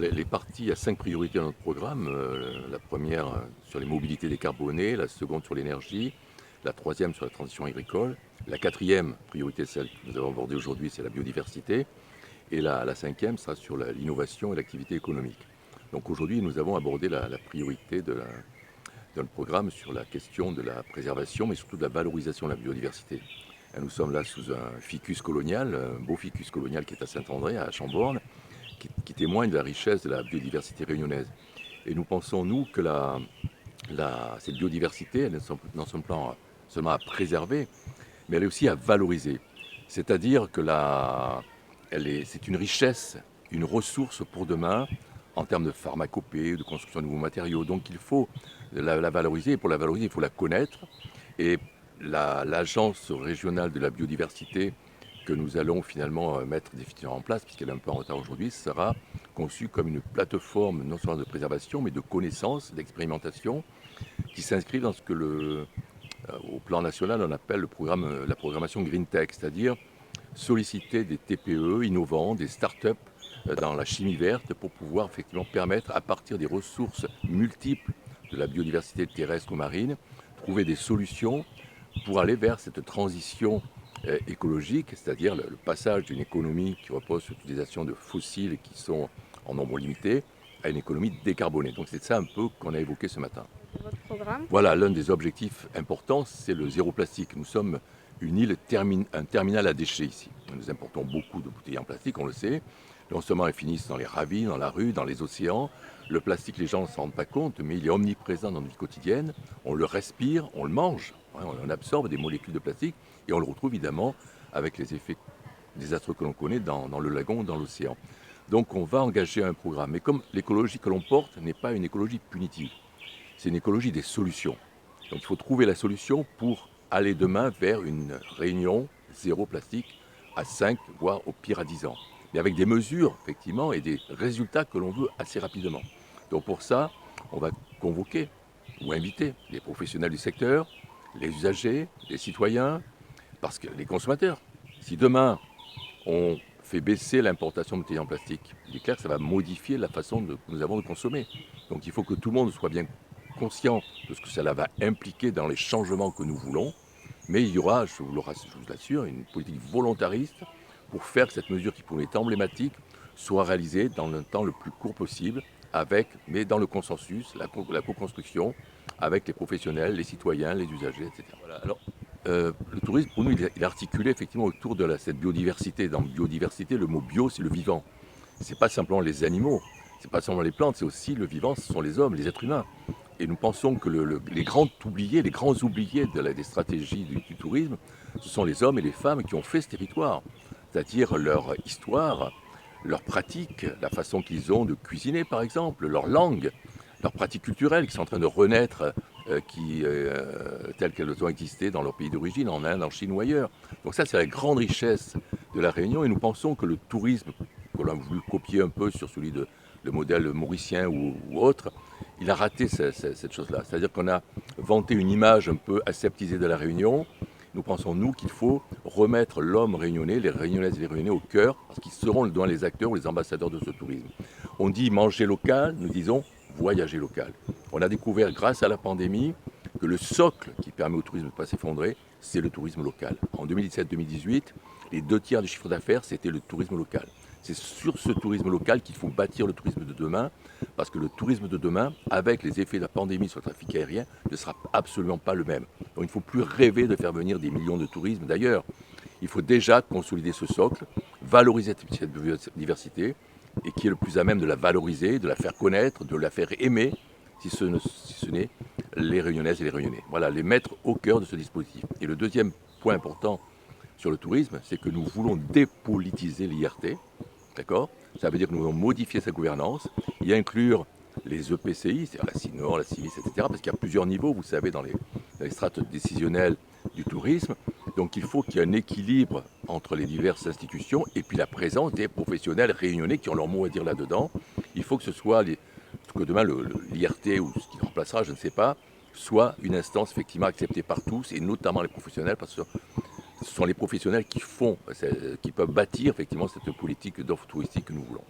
Les parties, il y a 5 priorités dans notre programme. La première sur les mobilités décarbonées, la seconde sur l'énergie, la troisième sur la transition agricole, la quatrième priorité, celle que nous avons abordée aujourd'hui, c'est la biodiversité, et la cinquième sera sur l'innovation et l'activité économique. Donc aujourd'hui, nous avons abordé la priorité de notre programme sur la question de la préservation, mais surtout de la valorisation de la biodiversité. Et nous sommes là sous un ficus colonial, un beau ficus colonial qui est à Saint-André, à Chambourne, qui témoigne de la richesse de la biodiversité réunionnaise. Et nous pensons, nous, que cette biodiversité, elle est non seulement à préserver, mais elle est aussi à valoriser. C'est-à-dire que c'est une richesse, une ressource pour demain, en termes de pharmacopée, de construction de nouveaux matériaux. Donc il faut la valoriser, et pour la valoriser, il faut la connaître. Et l'Agence régionale de la biodiversité, que nous allons finalement mettre définitivement en place, puisqu'elle est un peu en retard aujourd'hui, sera conçue comme une plateforme non seulement de préservation, mais de connaissances, d'expérimentation, qui s'inscrit dans ce que au plan national on appelle la programmation Green Tech, c'est-à-dire solliciter des TPE innovants, des start-up dans la chimie verte pour pouvoir effectivement permettre, à partir des ressources multiples de la biodiversité terrestre ou marine, trouver des solutions pour aller vers cette transition écologique, c'est-à-dire le passage d'une économie qui repose sur l'utilisation de fossiles qui sont en nombre limité à une économie décarbonée. Donc c'est ça un peu qu'on a évoqué ce matin. Votre programme? Voilà, l'un des objectifs importants, c'est le zéro plastique. Nous sommes une île, un terminal à déchets ici. Nous importons beaucoup de bouteilles en plastique, on le sait. Non seulement elles finissent dans les ravines, dans la rue, dans les océans. Le plastique, les gens ne s'en rendent pas compte, mais il est omniprésent dans notre vie quotidienne. On le respire, on le mange. On absorbe des molécules de plastique et on le retrouve évidemment avec les effets désastreux que l'on connaît dans le lagon ou dans l'océan. Donc on va engager un programme. Mais comme l'écologie que l'on porte n'est pas une écologie punitive, c'est une écologie des solutions. Donc il faut trouver la solution pour aller demain vers une réunion zéro plastique à 5, voire au pire à 10 ans. Mais avec des mesures, effectivement, et des résultats que l'on veut assez rapidement. Donc pour ça, on va convoquer ou inviter les professionnels du secteur, les usagers, les citoyens, parce que les consommateurs. Si demain, on fait baisser l'importation de bouteilles en plastique, il est clair que ça va modifier la façon que nous avons de consommer. Donc il faut que tout le monde soit bien conscient de ce que cela va impliquer dans les changements que nous voulons. Mais il y aura, je vous l'assure, une politique volontariste pour faire que cette mesure qui pour nous est emblématique soit réalisée dans le temps le plus court possible, mais dans le consensus, la co-construction, avec les professionnels, les citoyens, les usagers, etc. Voilà. Alors, le tourisme, pour nous, il est articulé effectivement autour de cette biodiversité. Dans biodiversité, le mot bio, c'est le vivant. Ce n'est pas simplement les animaux, ce n'est pas simplement les plantes, c'est aussi le vivant, ce sont les hommes, les êtres humains. Et nous pensons que les grands oubliés des stratégies du tourisme, ce sont les hommes et les femmes qui ont fait ce territoire. C'est-à-dire leur histoire, leurs pratiques, la façon qu'ils ont de cuisiner par exemple, leur langue, leurs pratiques culturelles qui sont en train de renaître, telles qu'elles ont existé dans leur pays d'origine, en Inde, en Chine ou ailleurs. Donc ça, c'est la grande richesse de la Réunion et nous pensons que le tourisme, qu'on a voulu copier un peu sur celui de le modèle mauricien ou autre, il a raté cette chose-là. C'est-à-dire qu'on a vanté une image un peu aseptisée de la Réunion. Nous pensons, nous, qu'il faut remettre l'homme réunionnais, les Réunionnaises et les Réunionnais au cœur, parce qu'ils seront les acteurs ou les ambassadeurs de ce tourisme. On dit manger local, nous disons voyager local. On a découvert, grâce à la pandémie, que le socle qui permet au tourisme de ne pas s'effondrer, c'est le tourisme local. En 2017-2018, les 2 tiers du chiffre d'affaires, c'était le tourisme local. C'est sur ce tourisme local qu'il faut bâtir le tourisme de demain, parce que le tourisme de demain, avec les effets de la pandémie sur le trafic aérien, ne sera absolument pas le même. Donc il ne faut plus rêver de faire venir des millions de touristes d'ailleurs. Il faut déjà consolider ce socle, valoriser cette biodiversité, et qui est le plus à même de la valoriser, de la faire connaître, de la faire aimer, si ce n'est les Réunionnaises et les Réunionnais. Voilà, les mettre au cœur de ce dispositif. Et le deuxième point important sur le tourisme, c'est que nous voulons dépolitiser l'IRT. D'accord ? Ça veut dire que nous voulons modifier sa gouvernance et inclure les EPCI, c'est-à-dire la CINOR, la CIVIS, etc. Parce qu'il y a plusieurs niveaux, vous savez, dans les strates décisionnelles du tourisme. Donc il faut qu'il y ait un équilibre entre les diverses institutions et puis la présence des professionnels réunionnais qui ont leur mot à dire là-dedans. Il faut que ce soit, que demain l'IRT ou ce qui remplacera, je ne sais pas, soit une instance effectivement acceptée par tous et notamment les professionnels, parce que ce sont les professionnels qui peuvent bâtir effectivement cette politique d'offre touristique que nous voulons.